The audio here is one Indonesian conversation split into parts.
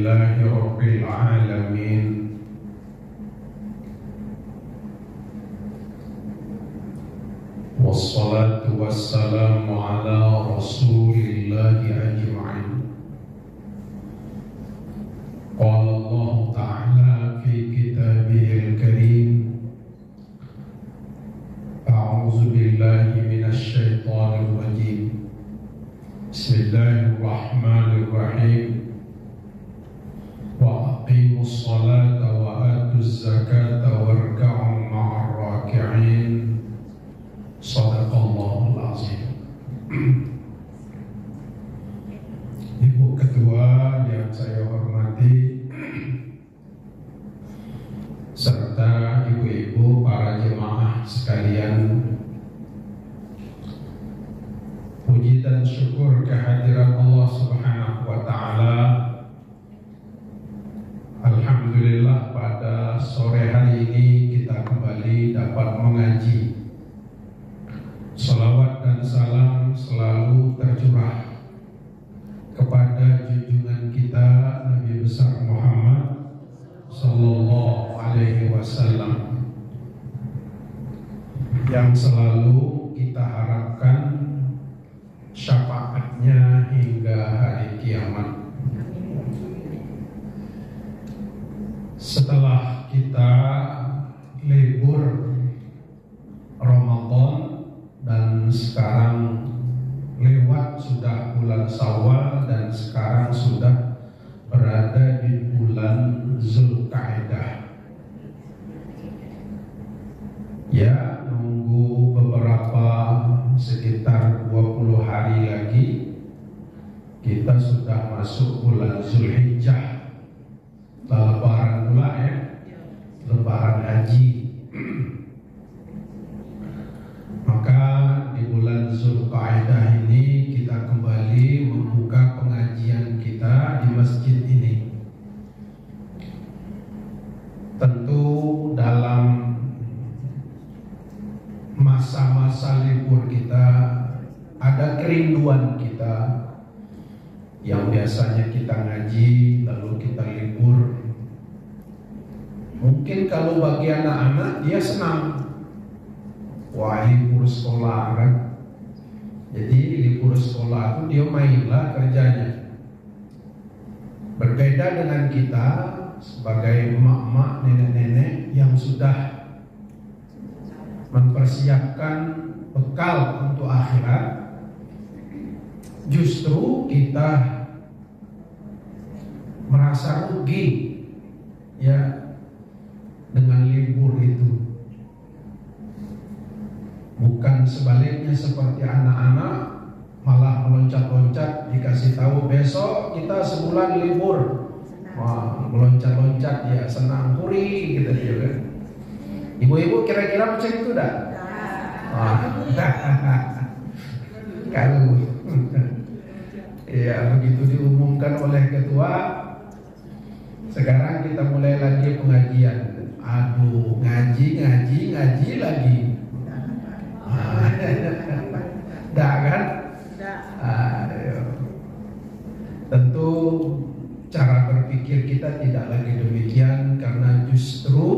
Alhamdulillahi Rabbil Alamin. Wassalatu wassalamu ala Rasulillahi ajma'in. Qala Allah Ta'ala fi kitabihil karim. A'udzu billahi minasy syaithanir rajim. Bismillahirrahmanirrahim. Wa aqimus salata wa atuz zakata warka'u ma'ar raki'in. Shadaqallahul azim. Ibu Ketua yang saya hormati, serta ibu-ibu para jemaah sekalian, puji dan syukur kehadiran Allah Subhanahu wa Ta'ala. Alhamdulillah, pada sore hari ini kita kembali dapat mengaji. Salawat dan salam selalu tercurah kepada junjungan kita Nabi besar Muhammad Sallallahu Alaihi Wasallam, yang selalu kita harapkan syafaatnya hingga hari kiamat. Setelah kita libur Ramadan dan sekarang lewat sudah bulan Syawal dan sekarang sudah berada di bulan Zulqa'dah. Ya, nunggu beberapa sekitar 20 hari lagi kita sudah masuk bulan Zulhijjah. Lebaran pula ya, Lebaran haji. Maka di bulan Zulqa'dah ini kita kembali membuka pengajian kita di masjid ini. Tentu dalam masa-masa libur kita ada kerinduan kita yang biasanya kita ngaji lalu kita libur. Mungkin kalau bagi anak-anak dia senang, wah libur sekolah kan. Jadi libur sekolah itu dia mainlah kerjanya. Berbeda dengan kita sebagai emak-emak, nenek-nenek yang sudah mempersiapkan bekal untuk akhirat. Justru kita merasa rugi ya dengan libur itu. Bukan sebaliknya seperti anak-anak malah meloncat-loncat dikasih tahu besok kita sebulan libur. Wah, meloncat-loncat dia senang huri gitu dia kan. Ibu-ibu kira-kira macam itu dah? Kalau ya begitu diumumkan oleh ketua, sekarang kita mulai lagi pengajian. Aduh, ngaji lagi. Dah kan? Tentu cara berpikir kita tidak lagi demikian, karena justru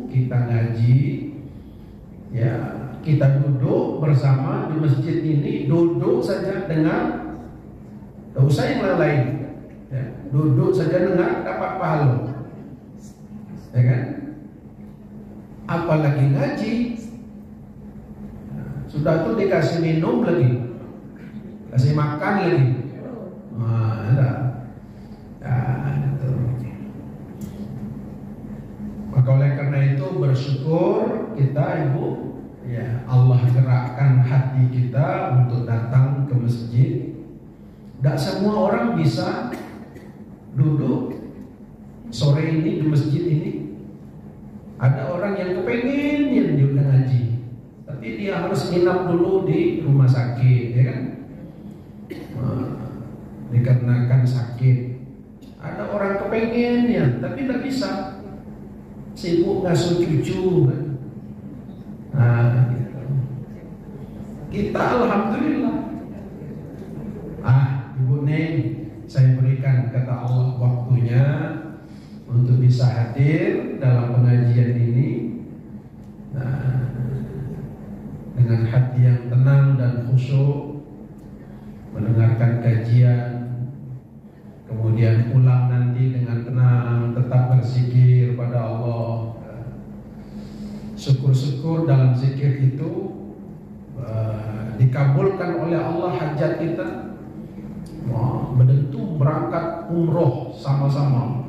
kita ngaji ya, kita duduk bersama di masjid ini, duduk saja dengan, tidak usah yang lain ya, duduk saja dengan dapat pahala ya kan? Apalagi ngaji, sudah tuh dikasih minum lagi, kasih makan lagi. Maka oleh karena itu bersyukur kita ibu ya, Allah gerakkan hati kita untuk datang ke masjid. Tidak semua orang bisa duduk sore ini di masjid ini. Ada orang yang kepengen yang juga ngaji, tapi dia harus nginap dulu di rumah sakit ya kan, dikarenakan sakit. Ada orang kepengen ya, tapi tidak bisa, sibuk ngasuh cucu kan. Gitu. Kita alhamdulillah. Ibu Neng, saya berikan kata Allah waktunya bisa hadir dalam pengajian ini dengan hati yang tenang dan khusyuk, mendengarkan kajian, kemudian pulang nanti dengan tenang, tetap berzikir pada Allah. Syukur-syukur dalam zikir itu dikabulkan oleh Allah hajat kita. Menentu berangkat umroh sama-sama.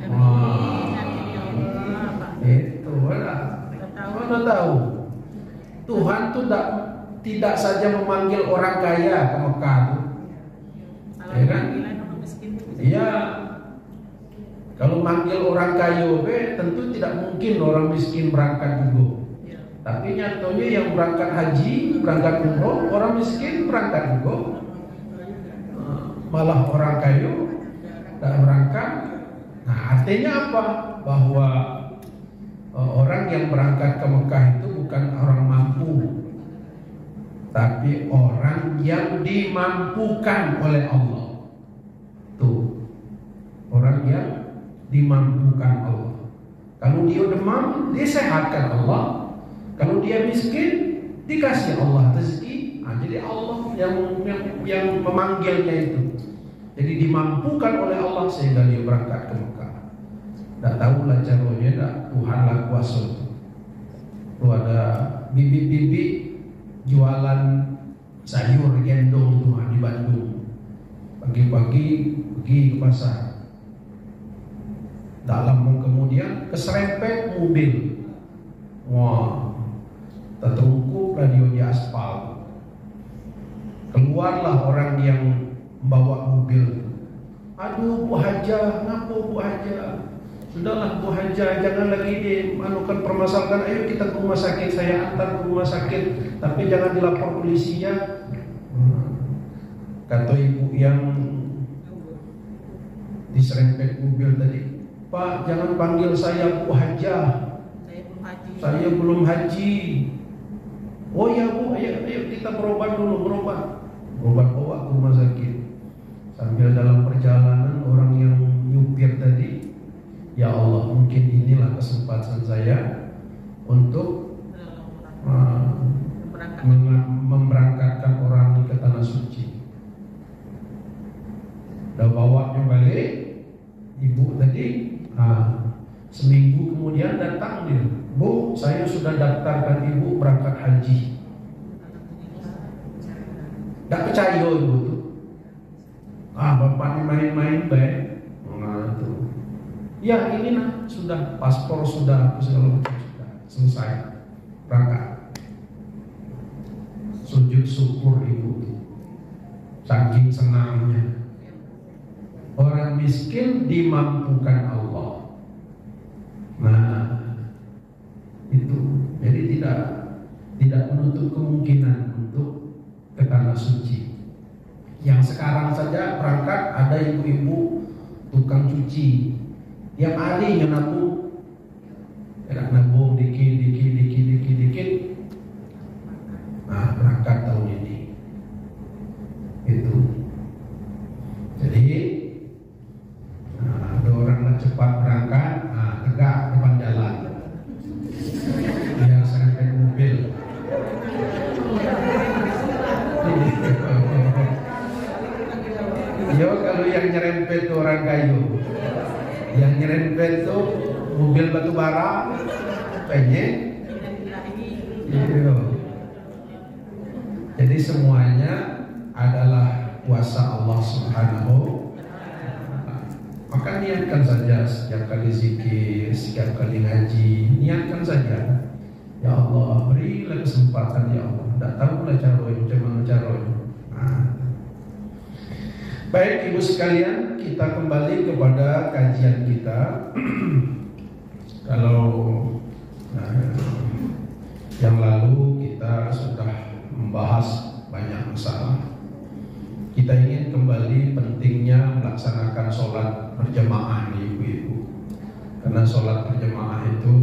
Itu mana tahu Tuhan tuh tidak saja memanggil orang kaya ke Mekah tuh, ya kan? Iya. Kalau manggil orang kaya tentu tidak mungkin orang miskin berangkat juga. Tapi nyatanya yang berangkat haji, berangkat umroh, orang miskin berangkat juga. Malah orang kaya tak berangkat. Nah, artinya apa? Bahwa orang yang berangkat ke Mekah itu bukan orang mampu, tapi orang yang dimampukan oleh Allah. Tuh, orang yang dimampukan Allah. Kalau dia demam, disehatkan Allah. Kalau dia miskin, dikasih Allah rezeki. Nah, jadi Allah yang memanggilnya itu. Jadi dimampukan oleh Allah sehingga dia berangkat ke Mekah. Tak tahulah caranya, tak Tuhanlah kuasa itu. Itu ada bibi-bibi jualan sayur gendong tuh di Bandung. Pagi-pagi pergi ke pasar. Dalam kemudian keserempet mobil. Wah, tertungkup radio di aspal. Keluarlah orang yang membawa mobil. Aduh Bu Haja, ngapa Bu Haja? Sudahlah Bu Haja, jangan lagi dimanukan permasalahkan. Ayo kita ke rumah sakit, saya antar ke rumah sakit. Tapi jangan dilapor polisi ya. Kata ibu yang diserempet mobil tadi, Pak, jangan panggil saya Bu Haja. Saya belum haji. Oh ya Bu, ayo kita berobat dulu, berobat bawa ke rumah sakit. Sambil dalam perjalanan orang yang nyupir tadi, ya Allah, mungkin inilah kesempatan saya untuk memberangkatkan orang ke tanah suci. Udah bawanya balik, ibu tadi, seminggu kemudian datang dia, Bu, saya sudah daftarkan ibu berangkat haji. Gak percaya ibu tuh. Bapak ini main-main baik. Nah itu. Ya ini sudah paspor sudah segala macam sudah selesai berangkat. Sujud syukur ibu, saking senangnya. Orang miskin dimampukan Allah. Nah itu, jadi tidak menutup kemungkinan untuk ke tanah suci. Yang sekarang saja berangkat ada ibu-ibu tukang cuci, tiap hari nabung, nabung dikit. Nah berangkat tahun ini. Itu. Jadi ada orang cepat berangkat, tegak depan jalan. Dia serempet mobil. Yo, kalau yang nyerempet itu orang kayu, yang nyerempet itu mobil batu bara, penyek. Jadi semuanya adalah kuasa Allah Subhanahu. Maka niatkan saja setiap kali zikir, setiap kali ngaji, niatkan saja. Ya Allah, berilah kesempatan ya Allah. Tak tahu lah caranya, macam caranya. Baik ibu sekalian, kita kembali kepada kajian kita. Kalau yang lalu kita sudah membahas banyak masalah. Kita ingin kembali pentingnya melaksanakan sholat berjamaah nih ibu-ibu. Karena sholat berjamaah itu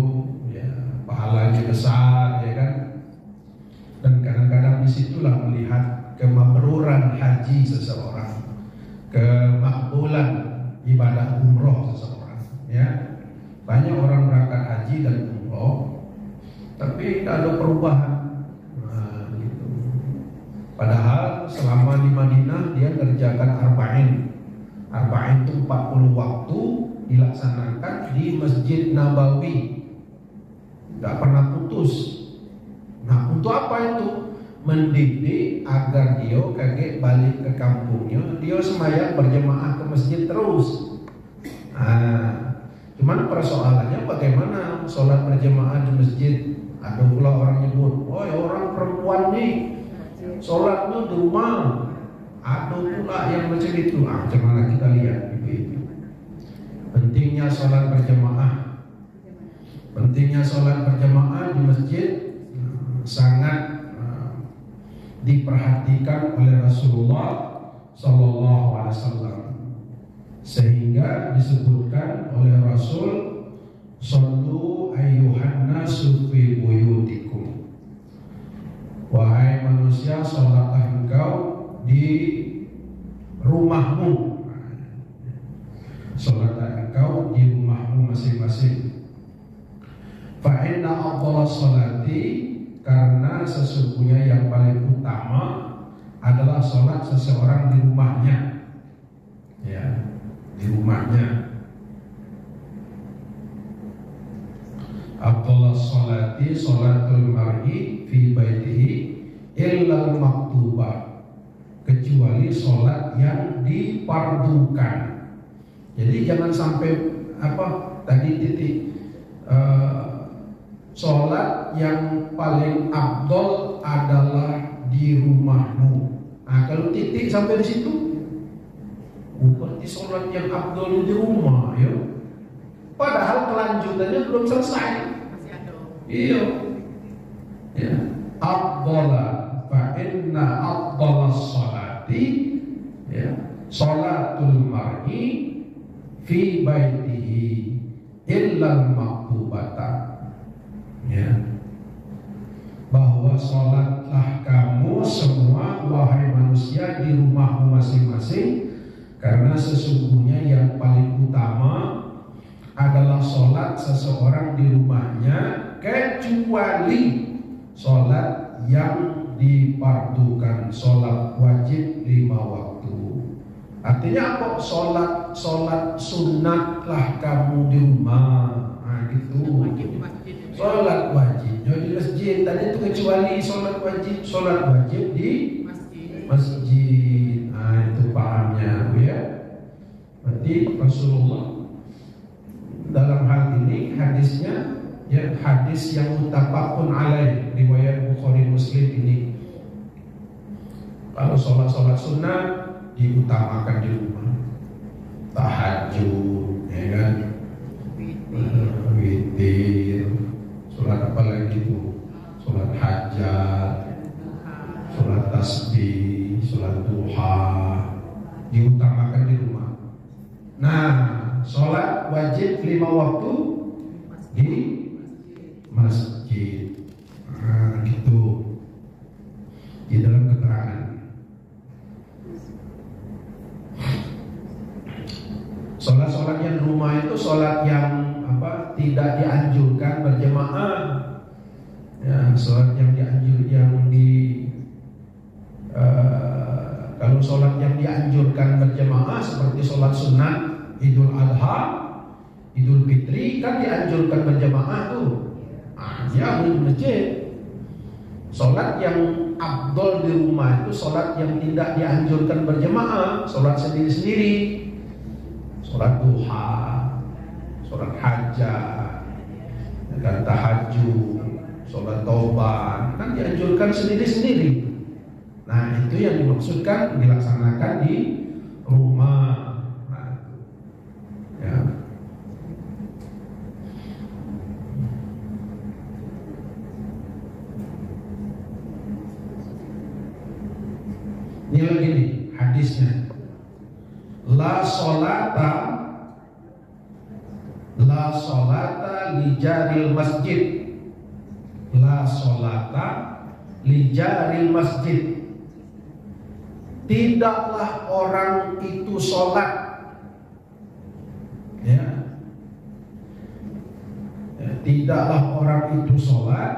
ya pahalanya besar, ya kan? Dan kadang-kadang disitulah melihat kemabruran haji seseorang, kemakbulan ibadah umroh seseorang. Ya, banyak tapi tidak ada perubahan. Nah, gitu. Padahal selama di Madinah dia kerjakan arba'in. Arba'in itu 40 waktu dilaksanakan di Masjid Nabawi, nggak pernah putus. Nah, untuk apa itu? Mendidik agar dia kagak balik ke kampungnya, dia sembahyang berjemaah ke masjid terus. Nah, cuman persoalannya bagaimana sholat berjemaah di masjid? Ada pula orang nyebut, oh ya orang perempuan nih sholatnya di rumah. Ada pula yang macam itu. Macam mana kita lihat itu. Pentingnya sholat berjemaah. Pentingnya sholat berjemaah di masjid sangat diperhatikan oleh Rasulullah Sallallahu Alaihi Wasallam, sehingga disebutkan oleh Rasul, "Shallu ayyuhan nasu fi buyutikum." Wahai manusia, sholatlah engkau di rumahmu. Sholatlah engkau di rumahmu masing-masing. Fa inna afdalas sholati, karena sesungguhnya yang paling utama adalah sholat seseorang di rumahnya, ya, di rumahnya. Afdalas sholati sholatul mar'i fi baitihi illa maktubah, kecuali sholat yang difardukan. Jadi jangan sampai sholat yang paling afdol adalah di rumahmu. Nah, kalau titik sampai di situ, berarti sholat yang afdol di rumah, ya. Padahal kelanjutannya belum selesai. Masih ada. Iya. Ya. Afdola fa inna afdolas sholati, ya, sholatul mar'i fi baitihi illal maktubata. Ya, bahwa sholatlah kamu semua wahai manusia di rumahmu masing-masing, karena sesungguhnya yang paling utama adalah sholat seseorang di rumahnya, kecuali sholat yang difardukan, sholat wajib 5 waktu. Artinya apa? Sholat sunatlah kamu di rumah. Nah, gitu. Sholat wajibnya di masjid. Tadi itu kecuali sholat wajib di masjid. Nah, itu pahamnya, ya. Berarti Rasulullah dalam hal ini hadisnya, ya, hadis yang muttafaqun alaih, riwayat Bukhari Muslim ini. Kalau sholat sunnah diutamakan di rumah. Tahajud, ya kan? Witir, sholat apa lagi itu? Sholat hajat, sholat tasbih, sholat duha, diutamakan di rumah. Nah, sholat wajib 5 waktu di masjid. Nah, gitu. Di dalam keterangan. Sholat-sholat yang rumah itu sholat yang tidak dianjurkan berjemaah. Ya, sholat yang kalau sholat yang dianjurkan berjemaah seperti sholat sunat Idul Adha, Idul Fitri kan dianjurkan berjemaah tuh. Dia di masjid. Sholat yang afdol di rumah itu sholat yang tidak dianjurkan berjemaah, sholat sendiri-sendiri. Sholat duha, sholat hajat, dan tahajud, sholat taubat, kan dianjurkan sendiri-sendiri. Nah, itu yang dimaksudkan dilaksanakan di rumah. Nah, ya. Ini lagi nih hadisnya. La sholata li jaril masjid. La sholata li jaril masjid. Tidaklah orang itu sholat, ya. tidaklah orang itu sholat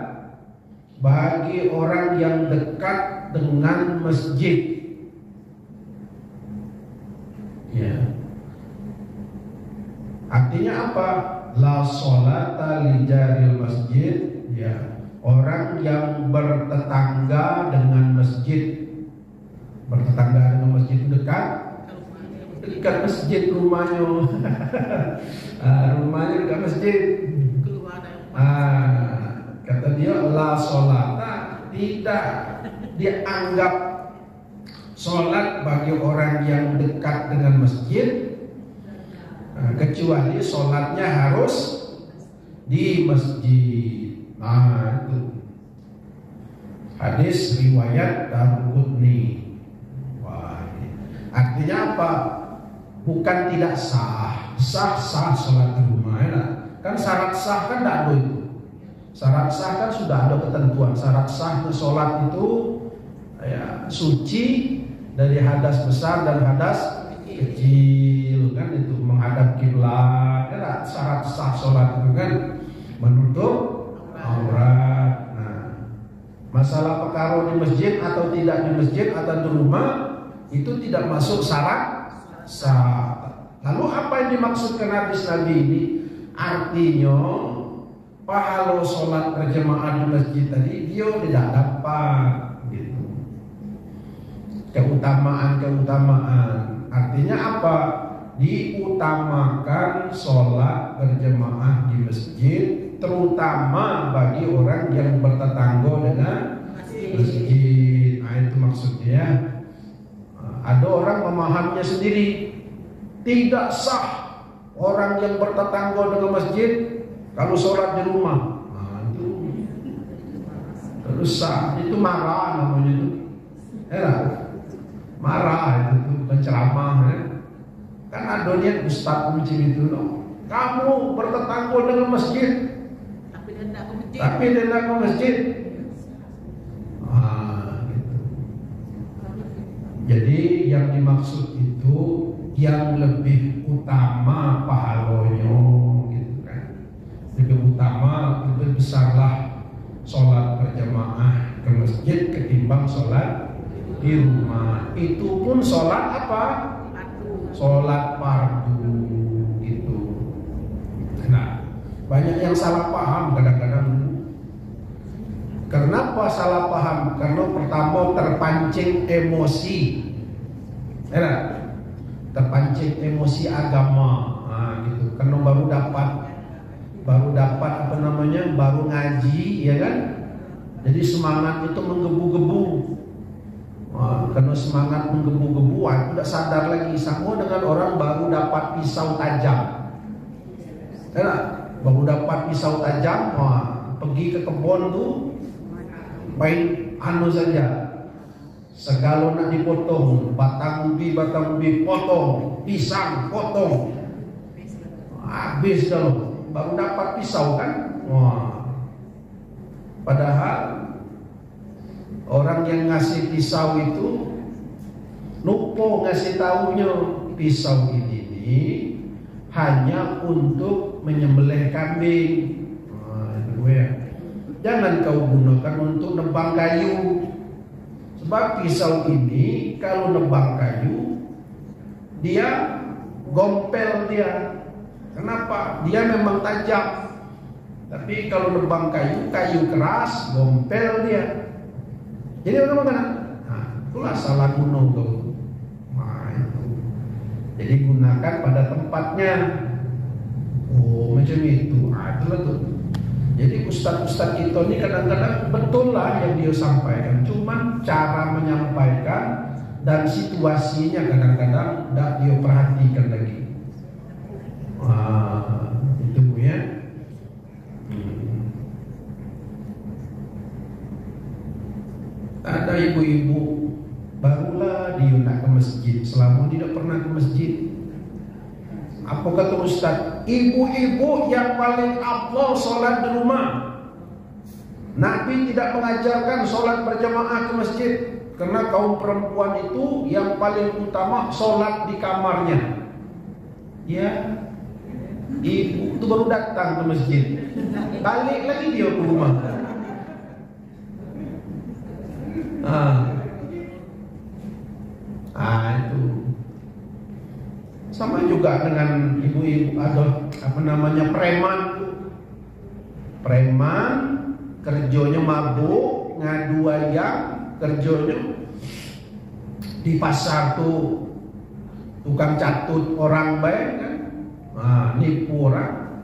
bagi orang yang dekat dengan masjid. Ya. Artinya apa? La sholata li jaril masjid. Ya. Orang yang bertetangga dengan masjid. Bertetangga dengan masjid dekat masjid rumahnya. Rumahnya dekat masjid. Kata dia la sholata, tidak dianggap sholat bagi orang yang dekat dengan masjid, kecuali sholatnya harus di masjid. Nah, itu hadis riwayat Daruqutni. Wah, artinya apa? Bukan tidak sah, sah sholat di rumah. Ya. Kan syarat sah kan tidak ada itu. Syarat sah kan sudah ada ketentuan. Syarat sah sholat itu ya, suci dari hadas besar dan hadas kecil, kan itu menghadap kiblat. Kan syarat sah sholat itu kan menutup aurat. Nah, masalah perkara di masjid atau tidak di masjid atau di rumah itu tidak masuk syarat sah. Lalu apa yang dimaksudkan hadis Nabi ini? Artinya pahala sholat berjamaah di masjid tadi dia tidak dapat gitu. Keutamaan. Artinya apa? Diutamakan sholat berjamaah di masjid, terutama bagi orang yang bertetangga dengan masjid. Nah, itu maksudnya. Ada orang memahaminya sendiri, tidak sah orang yang bertetangga dengan masjid kalau sholat di rumah. Nah, itu terus sah, itu marah namanya itu. Marah itu penceramah ya. Kan ada niat ustaz macam itu loh. Kamu bertetangga dengan masjid tapi dia tidak ke masjid. Gitu. Jadi yang dimaksud itu yang lebih utama pahalanya gitu kan. Lebih utama, lebih besarlah sholat berjamaah ke masjid ketimbang sholat di rumah. Itu pun sholat apa? Sholat fardu gitu. Nah, banyak yang salah paham kadang-kadang. Kenapa salah paham? Karena pertama terpancing emosi. Terpancing emosi agama. Nah, gitu. Karena baru dapat apa namanya? Baru ngaji, ya kan? Jadi semangat itu menggebu-gebu. Karena semangat menggebu-gebu, tidak sadar lagi. Sama dengan orang baru dapat pisau tajam. Baru dapat pisau tajam, pergi ke kebun tuh, main saja. Segala nak dipotong, batang ubi potong, pisang potong, habis kalau baru dapat pisau kan. Padahal orang yang ngasih pisau itu lupa ngasih tahunya pisau ini hanya untuk menyembelih kambing. Jangan kau gunakan untuk nebang kayu. Sebab pisau ini kalau nebang kayu dia gompel dia. Kenapa? Dia memang tajam. Tapi kalau nebang kayu keras, gompel dia. Jadi bagaimana? Nah, itulah salah guna tuh. Nah, itu. Jadi gunakan pada tempatnya. Macam itu. Nah, itulah tuh. Jadi ustaz-ustaz kita ini kadang-kadang betul lah yang dia sampaikan. Cuman cara menyampaikan dan situasinya kadang-kadang tidak dia perhatikan lagi. Itu ya. Ada ibu-ibu barulah dia nak ke masjid, selama tidak pernah ke masjid. Apa kata ustaz? Ibu-ibu yang paling afdal sholat di rumah. Nabi tidak mengajarkan sholat berjamaah ke masjid, karena kaum perempuan itu yang paling utama sholat di kamarnya. Ya, Ibu itu baru datang ke masjid, balik lagi dia ke rumah. Itu sama juga dengan ibu-ibu atau preman kerjanya mabuk, ngadu ayam, kerjanya di pasar tuh tukang catut orang baik kan, nipu orang.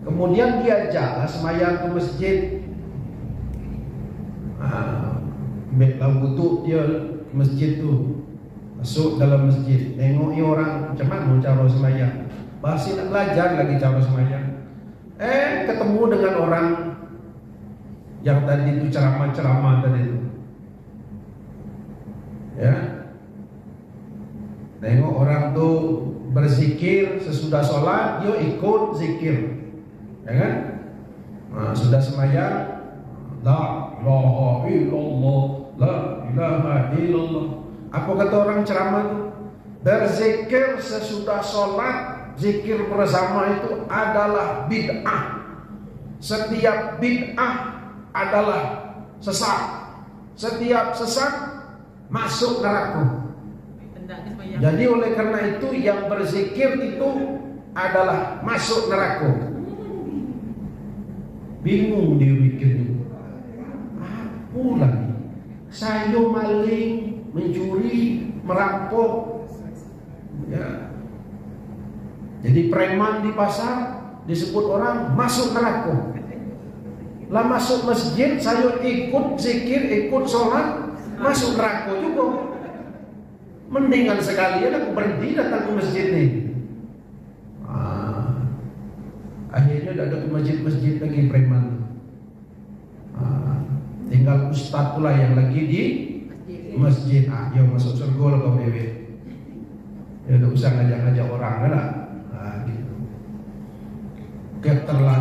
Kemudian diajak sembahyang ke masjid. Lalu tuh dia ke masjid tuh, masuk dalam masjid, nengoki orang macam mana cara sembahyang, masih nak belajar lagi cara sembahyang. Ketemu dengan orang yang tadi itu ceramah tadi itu, ya. Tengok orang tuh berzikir sesudah sholat, dia ikut zikir, ya kan? Sudah sembahyang, la ilaha illallah, la ilaha illallah. Apa kata orang ceramah itu? Berzikir sesudah sholat, zikir bersama itu adalah bid'ah. Setiap bid'ah adalah sesat. Setiap sesat masuk neraka. Jadi oleh karena itu yang berzikir itu adalah masuk neraka. Bingung dia mikirnya. Apa lagi? Saya maling, mencuri, merampok, ya. Jadi preman di pasar disebut orang masuk neraka. Lah masuk masjid saya ikut zikir, ikut sholat, masuk neraka juga. Mendingan sekalian aku berhenti datang ke masjid nih. Akhirnya tidak ada ke masjid lagi preman. Tinggal ustaz pula yang lagi di masjid. Dia masuk surga lah kau dewe. Ya tidak usah ngajak-ngajak orang lah. Gitu. Keterlaluan